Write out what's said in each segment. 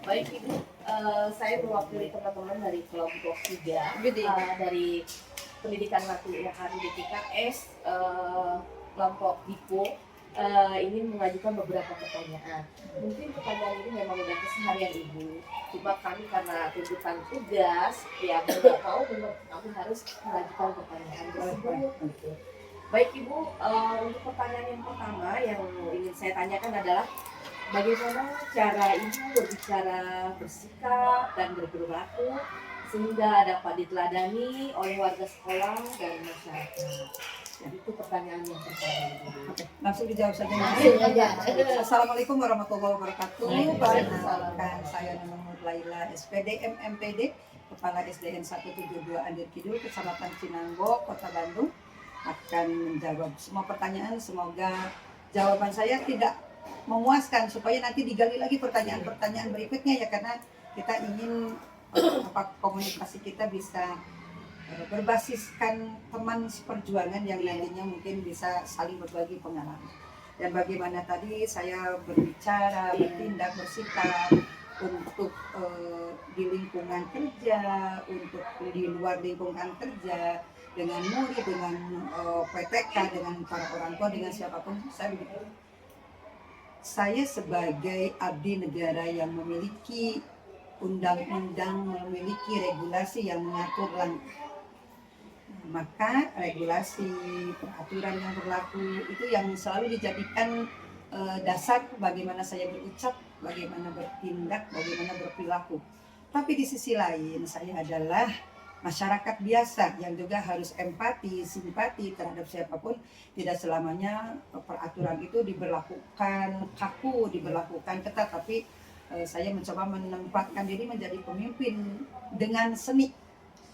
Baik Ibu, saya mewakili teman-teman dari kelompok 3 dari pendidikan laki yang di TKS kelompok Dipo ingin mengajukan beberapa pertanyaan. Mungkin pertanyaan ini memang udah keseharian Ibu, cuma kami karena tuntutan tugas ya tidak tahu memang kami harus mengajukan pertanyaan tersebut. Baik Ibu, untuk pertanyaan yang pertama yang ingin saya tanyakan adalah bagaimana cara Ibu berbicara, bersikap, dan berperilaku sehingga dapat diteladani oleh warga sekolah dan masyarakat? Jadi itu pertanyaan yang pertama. Oke, langsung dijawab saja. Langsung aja. Assalamualaikum warahmatullahi wabarakatuh. Perkenalkan, saya Nur Laila, SPD MMPD, Kepala SDN 172 Andir Kidul, Kecamatan Cinanggo, Kota Bandung, akan menjawab semua pertanyaan. Semoga jawaban saya tidak memuaskan supaya nanti digali lagi pertanyaan-pertanyaan berikutnya ya, karena kita ingin komunikasi kita bisa berbasiskan teman seperjuangan yang nantinya mungkin bisa saling berbagi pengalaman. Dan bagaimana tadi saya berbicara, bertindak, bersikap untuk di lingkungan kerja, untuk di luar lingkungan kerja, dengan murid, dengan PTK, dengan para orang tua, dengan siapapun, saya begitu. Saya sebagai abdi negara yang memiliki undang-undang, memiliki regulasi yang mengatur langkah, maka regulasi, peraturan yang berlaku itu yang selalu dijadikan dasar bagaimana saya berucap, bagaimana bertindak, bagaimana berperilaku. Tapi di sisi lain saya adalah masyarakat biasa yang juga harus empati, simpati terhadap siapapun. Tidak selamanya peraturan itu diberlakukan kaku, diberlakukan ketat, tapi saya mencoba menempatkan diri menjadi pemimpin dengan seni.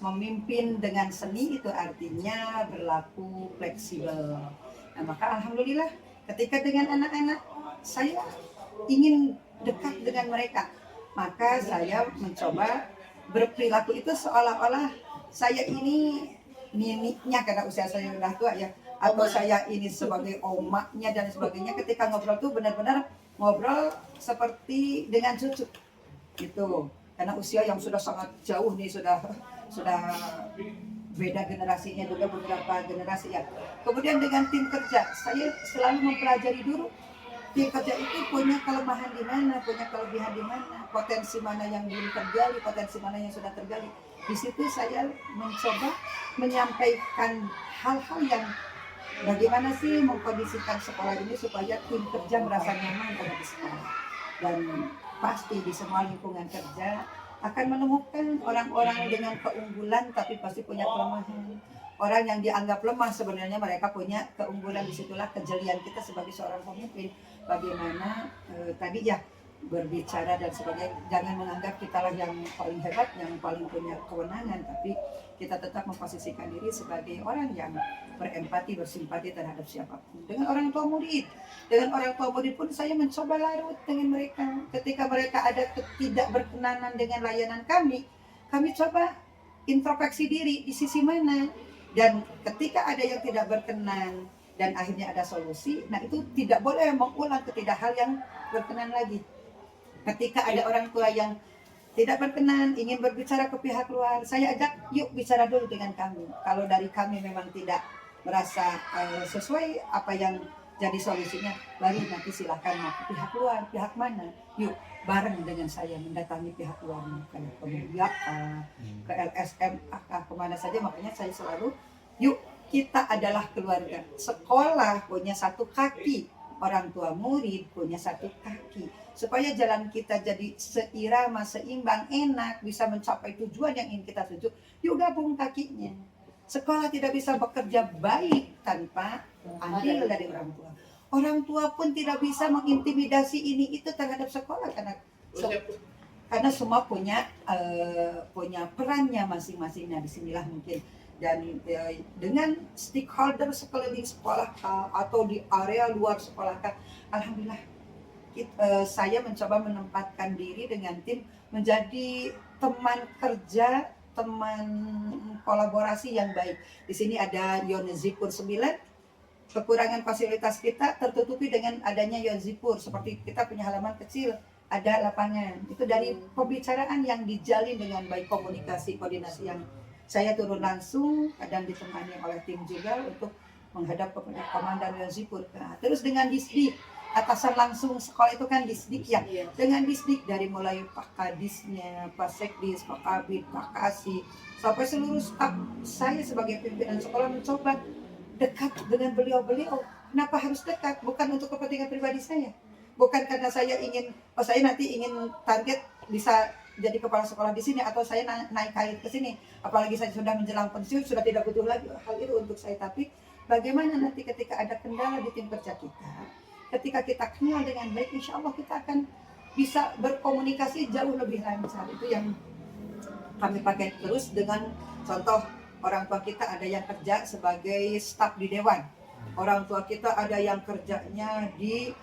Memimpin dengan seni itu artinya berlaku fleksibel. Nah, maka alhamdulillah ketika dengan anak-anak saya ingin dekat dengan mereka, maka saya mencoba berperilaku itu seolah-olah saya ini niniknya karena usia saya sudah tua ya, atau saya ini sebagai omaknya dan sebagainya. Ketika ngobrol tuh benar-benar ngobrol seperti dengan cucu gitu, karena usia yang sudah sangat jauh nih, sudah beda generasinya juga beberapa generasi ya. Kemudian dengan tim kerja, saya selalu mempelajari dulu tim kerja itu punya kelemahan di mana, punya kelebihan di mana, potensi mana yang belum tergali, potensi mana yang sudah tergali. Di situ saya mencoba menyampaikan hal-hal yang bagaimana sih mengkondisikan sekolah ini supaya tim kerja merasa nyaman pada di sekolah. Dan pasti di semua lingkungan kerja akan menemukan orang-orang dengan keunggulan tapi pasti punya kelemahan. Orang yang dianggap lemah sebenarnya mereka punya keunggulan. Disitulah kejelian kita sebagai seorang pemimpin. Bagaimana tadi ya berbicara dan sebagainya. Jangan menganggap kitalah yang paling hebat, yang paling punya kewenangan, tapi kita tetap memposisikan diri sebagai orang yang berempati, bersimpati terhadap siapapun. Dengan orang tua murid pun saya mencoba larut dengan mereka. Ketika mereka ada ketidakberkenanan dengan layanan kami coba introspeksi diri di sisi mana. Dan ketika ada yang tidak berkenan dan akhirnya ada solusi, nah itu tidak boleh mengulang hal yang berkenan lagi. Ketika ada orang tua yang tidak berkenan, ingin berbicara ke pihak luar, saya ajak yuk bicara dulu dengan kami. Kalau dari kami memang tidak merasa sesuai apa yang jadi solusinya, baru nanti silahkan mau ke pihak luar. Pihak mana? Yuk bareng dengan saya mendatangi pihak luar, ke Kementerian, ke LSM, kemana saja. Makanya saya selalu, yuk kita adalah keluarga. Sekolah punya satu kaki, orang tua murid punya satu kaki. Supaya jalan kita jadi seirama, seimbang, enak, bisa mencapai tujuan yang ingin kita tuju, yuk gabung kakinya. Sekolah tidak bisa bekerja baik tanpa andil dari orang tua. Orang tua pun tidak bisa mengintimidasi ini itu terhadap sekolah, karena semua punya perannya masing-masing. Nah, disinilah mungkin dan dengan stakeholder sekeliling sekolah atau di area luar sekolah, alhamdulillah saya mencoba menempatkan diri dengan tim menjadi teman kerja, teman kolaborasi yang baik. Di sini ada Yonzipur 9. Kekurangan fasilitas kita tertutupi dengan adanya Yonzipur. Seperti kita punya halaman kecil ada lapangan. Itu dari pembicaraan yang dijalin dengan baik, komunikasi, koordinasi yang saya turun langsung, kadang ditemani oleh tim juga untuk menghadap kepada komandan dan Zipur. Nah, terus dengan disdik, atasan langsung sekolah itu kan disdik ya. Iya. Dengan disdik dari mulai Pak Kadisnya, Pak Sekdis, Pak Kabid, Pak Kasih, sampai seluruh staf saya sebagai pimpinan sekolah mencoba dekat dengan beliau-beliau. Kenapa harus dekat? Bukan untuk kepentingan pribadi saya. Bukan karena saya ingin, saya nanti ingin target bisa jadi kepala sekolah di sini atau saya naik karir ke sini. Apalagi saya sudah menjelang pensiun, sudah tidak butuh lagi hal itu untuk saya. Tapi bagaimana nanti ketika ada kendala di tim kerja kita, ketika kita kenal dengan baik, insya Allah kita akan bisa berkomunikasi jauh lebih lancar. Itu yang kami pakai terus dengan contoh orang tua kita ada yang kerja sebagai staf di dewan. Orang tua kita ada yang kerjanya di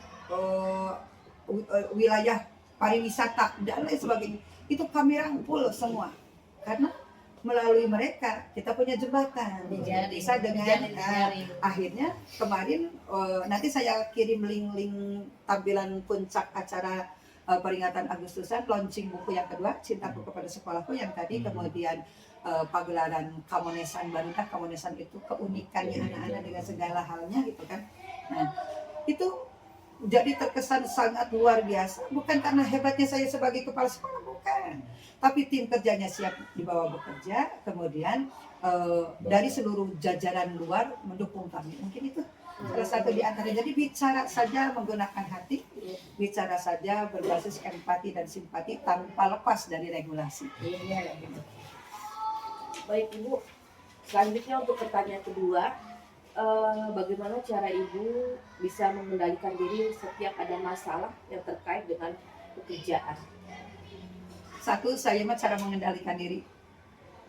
wilayah pariwisata dan lain sebagainya. Itu kami rangkul semua. Karena melalui mereka kita punya jembatan. Bisa dengan akhirnya kemarin nanti saya kirim link-link tampilan puncak acara peringatan Agustusan, launching buku yang kedua, Cintaku Kepada Sekolahku, yang tadi kemudian pagelaran Kamonesan Barudah. Kamonesan itu keunikannya anak-anak dengan segala halnya gitu kan. Nah, itu jadi terkesan sangat luar biasa. Bukan karena hebatnya saya sebagai kepala sekolah, bukan. Tapi tim kerjanya siap dibawa bekerja, kemudian dari seluruh jajaran luar mendukung kami. Mungkin itu salah satu di antara. Jadi bicara saja menggunakan hati, bicara saja berbasis empati dan simpati tanpa lepas dari regulasi. Iya. Baik Ibu, selanjutnya untuk pertanyaan kedua, bagaimana cara Ibu bisa mengendalikan diri setiap ada masalah yang terkait dengan pekerjaan? Satu, saya mah cara mengendalikan diri.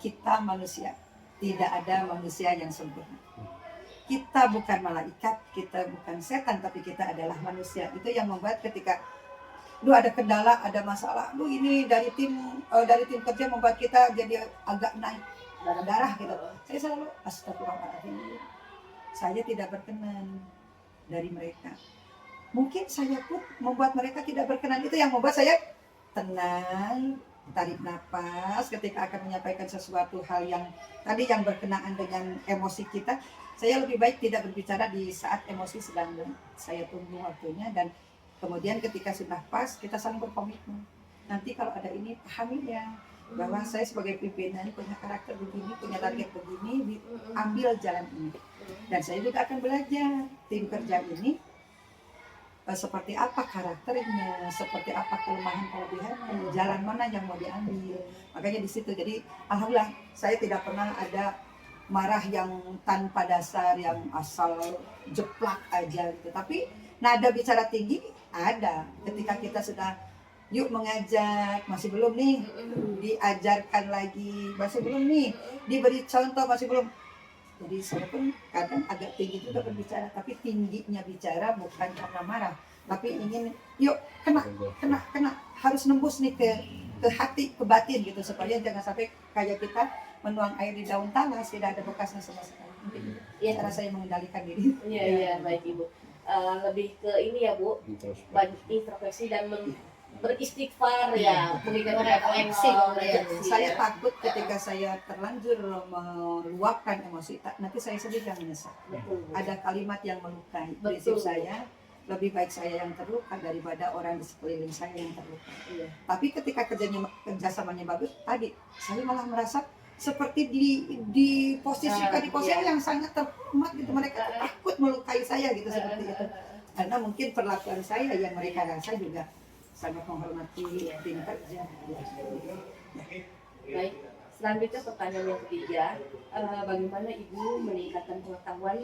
Kita manusia, tidak ada manusia yang sempurna. Kita bukan malaikat, kita bukan setan, tapi kita adalah manusia. Itu yang membuat ketika ada kendala, ada masalah, ini dari tim kerja membuat kita jadi agak naik darah gitu. Saya selalu astagfirullahaladzim. Saya tidak berkenan dari mereka. Mungkin saya pun membuat mereka tidak berkenan. Itu yang membuat saya tenang, tarik nafas ketika akan menyampaikan sesuatu hal yang tadi yang berkenaan dengan emosi kita. Saya lebih baik tidak berbicara di saat emosi sedang, saya tunggu waktunya, dan kemudian ketika sudah pas kita saling berkomitmen. Nanti kalau ada ini pahami ya, bahwa saya sebagai pimpinan punya karakter begini, punya target begini, ambil jalan ini. Dan saya juga akan belajar tim kerja ini seperti apa karakternya, seperti apa kelemahan kelebihannya, jalan mana yang mau diambil. Makanya di situ. Jadi alhamdulillah saya tidak pernah ada marah yang tanpa dasar, yang asal jeplak aja gitu. Tapi nada bicara tinggi ada ketika kita sudah yuk mengajak, masih belum nih, diajarkan lagi, masih belum nih, diberi contoh, masih belum. Jadi saya pun kadang agak tinggi juga berbicara, tapi tingginya bicara bukan karena marah, tapi ingin yuk kena, harus nembus nih ke hati, ke batin gitu, supaya jangan sampai kayak kita menuang air di daun talas, tidak ada bekasnya sama sekali. Iya, cara saya mengendalikan diri. Iya, baik Ibu. Lebih ke ini ya Bu, banyak introspeksi dan beristighfar ya, mengingat refleksi. Saya takut ketika saya terlanjur meluapkan emosi, nanti saya sendiri yang menyesal. Ada kalimat yang melukai. Prinsip saya, lebih baik saya yang terluka daripada orang di sekeliling saya yang terluka. Iya. Tapi ketika kerjasamanya bagus, tadi saya malah merasa seperti diposisikan di posisi yang sangat terhormat gitu. Mereka takut melukai saya gitu, seperti itu. Karena mungkin perlakuan saya yang mereka rasa juga sangat menghormati tim kerja. Baik, selanjutnya pertanyaan yang ketiga, bagaimana Ibu meningkatkan pengetahuan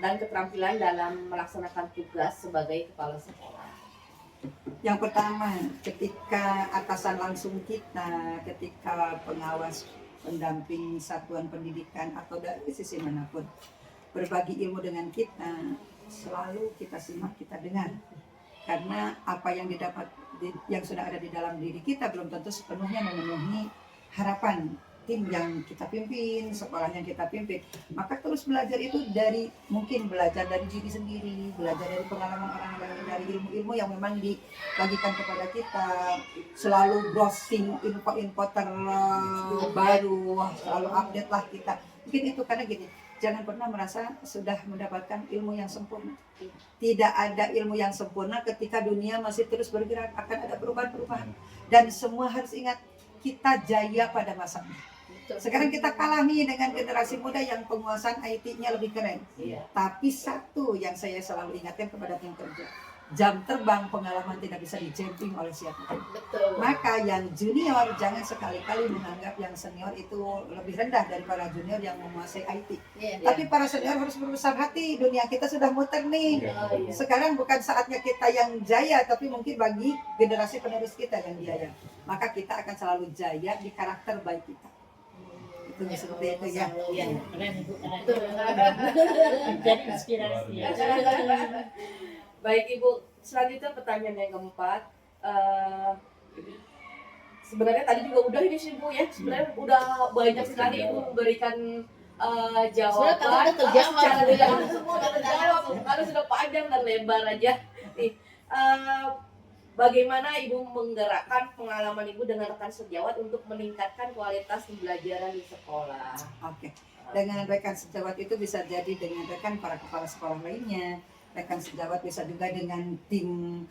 dan keterampilan dalam melaksanakan tugas sebagai kepala sekolah? Yang pertama, ketika atasan langsung kita, ketika pengawas pendamping satuan pendidikan atau dari sisi manapun berbagi ilmu dengan kita, selalu kita simak, kita dengar. Karena apa yang didapat, yang sudah ada di dalam diri kita belum tentu sepenuhnya memenuhi harapan tim yang kita pimpin, sekolah yang kita pimpin. Maka terus belajar itu dari mungkin belajar dari diri sendiri, belajar dari pengalaman orang lain, dari ilmu-ilmu yang memang dibagikan kepada kita, selalu browsing info-info terbaru, selalu update lah kita. Mungkin itu karena gini, jangan pernah merasa sudah mendapatkan ilmu yang sempurna. Tidak ada ilmu yang sempurna ketika dunia masih terus bergerak, akan ada perubahan-perubahan. Dan semua harus ingat, kita jaya pada masanya. Sekarang kita kalah nih dengan generasi muda yang penguasaan IT-nya lebih keren. Tapi satu yang saya selalu ingatkan kepada tim kerja, jam terbang pengalaman tidak bisa dijumping oleh siapapun. Maka yang junior jangan sekali-kali menganggap yang senior itu lebih rendah daripada junior yang menguasai IT. Tapi para senior harus berbesar hati, dunia kita sudah muter nih. Sekarang bukan saatnya kita yang jaya, tapi mungkin bagi generasi penerus kita yang jaya. Maka kita akan selalu jaya di karakter baik kita. Itu seperti itu ya. Keren Ibu, keren. Jadi inspirasi. Baik Ibu, selanjutnya pertanyaan yang keempat. Sebenarnya tadi juga udah ini sih Bu ya. Sebenarnya udah banyak sekali Ibu memberikan jawaban. Sebenarnya terjawab. Secara tidak langsung semua udah terjawab. Kalau sudah panjang dan lebar aja. Nih, bagaimana Ibu menggerakkan pengalaman Ibu dengan rekan sejawat untuk meningkatkan kualitas pembelajaran di sekolah? Oke. Dengan rekan sejawat itu bisa jadi dengan rekan para kepala sekolah lainnya. Rekan sejawat bisa juga dengan tim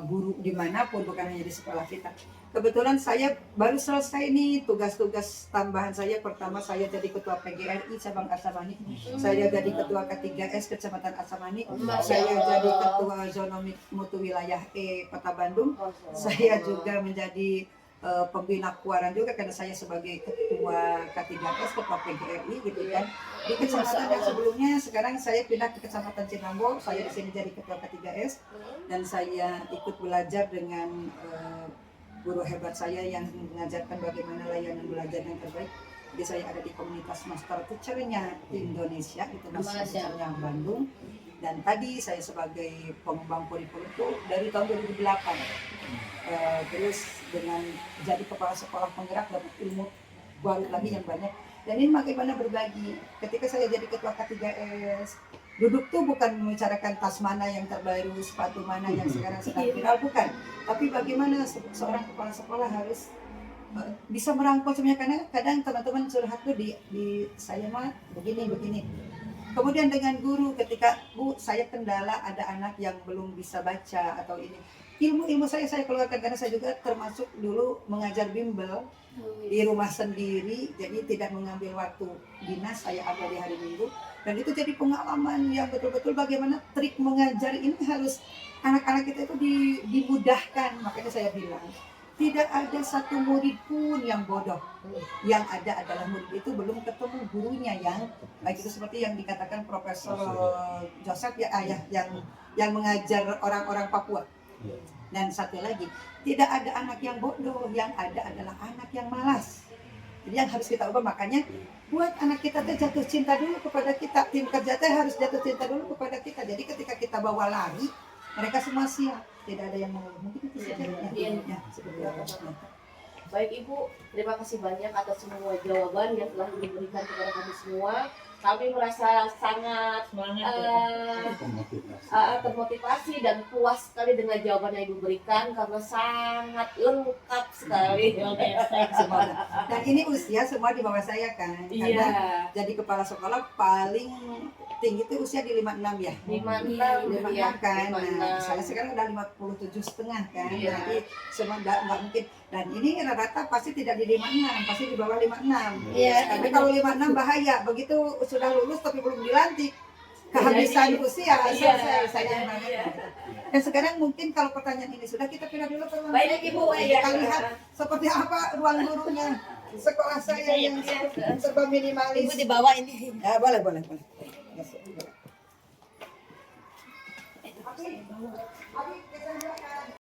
guru dimanapun, bukan hanya di sekolah kita. Kebetulan saya baru selesai nih tugas-tugas tambahan saya. Pertama saya jadi ketua PGRI cabang Asamani. Saya jadi ketua K3S Kecamatan Asamani. Saya jadi ketua zona mutu wilayah E Kota Bandung. Saya juga menjadi pembina Kuaran juga karena saya sebagai ketua K3S ketua PGRI gitu kan. Di kecamatan yang sebelumnya, sekarang saya pindah ke kecamatan Cinambo. Saya di sini jadi ketua K3S dan saya ikut belajar dengan guru hebat saya yang mengajarkan bagaimana layanan belajar yang terbaik. Jadi saya ada di komunitas master teacher-nya Indonesia, itu masternya Bandung. Dan tadi saya sebagai pengembang kurikulum itu dari tahun 2008. Terus dengan jadi kepala sekolah penggerak dan ilmu baru lagi yang banyak. Dan ini bagaimana berbagi. Ketika saya jadi ketua K3S, duduk tuh bukan membicarakan tas mana yang terbaru, sepatu mana yang sekarang sedang viral, bukan. Tapi bagaimana seorang kepala sekolah harus bisa merangkul semuanya, karena kadang teman-teman curhat tuh di saya mah begini. Kemudian dengan guru, ketika Bu saya kendala ada anak yang belum bisa baca atau ini, ilmu saya keluarkan karena saya juga termasuk dulu mengajar bimbel di rumah sendiri, jadi tidak mengambil waktu dinas, saya ambil di hari Minggu. Dan itu jadi pengalaman yang betul-betul bagaimana trik mengajar ini harus anak-anak kita itu dimudahkan. Makanya saya bilang, tidak ada satu murid pun yang bodoh. Yang ada adalah murid itu belum ketemu gurunya yang baik, itu seperti yang dikatakan Profesor Joseph ya, yang mengajar orang-orang Papua. Dan satu lagi, tidak ada anak yang bodoh, yang ada adalah anak yang malas. Jadi yang harus kita ubah, makanya buat anak kita tuh jatuh cinta dulu kepada kita. Tim kerja teh harus jatuh cinta dulu kepada kita. Jadi ketika kita bawa lari, mereka semua siap. Tidak ada yang mau. Mungkin itu saja. Ya, seperti itu. Baik Ibu, terima kasih banyak atas semua jawaban yang telah diberikan kepada kami semua. Kami merasa sangat termotivasi dan puas sekali dengan jawaban yang Ibu berikan karena sangat lengkap sekali. Dan ini usia semua di bawah saya kan, karena jadi kepala sekolah paling tinggi itu usia di 56 ya. 56 kan. Nah, saya sekarang udah 57,5 kan. Jadi semua nggak mungkin. Dan ini rata-rata pasti tidak di 56, pasti di bawah 56. Tapi kalau 56 bahaya. Begitu sudah lulus tapi belum dilantik, kehabisan usia, selesai saya banget. Dan sekarang mungkin kalau pertanyaan ini sudah, kita pindah dulu ke ruang Ibu. Kita lihat seperti apa ruang gurunya. Sekolah saya yang serba minimalis. Ibu dibawa ini. Ya, boleh. Masuk.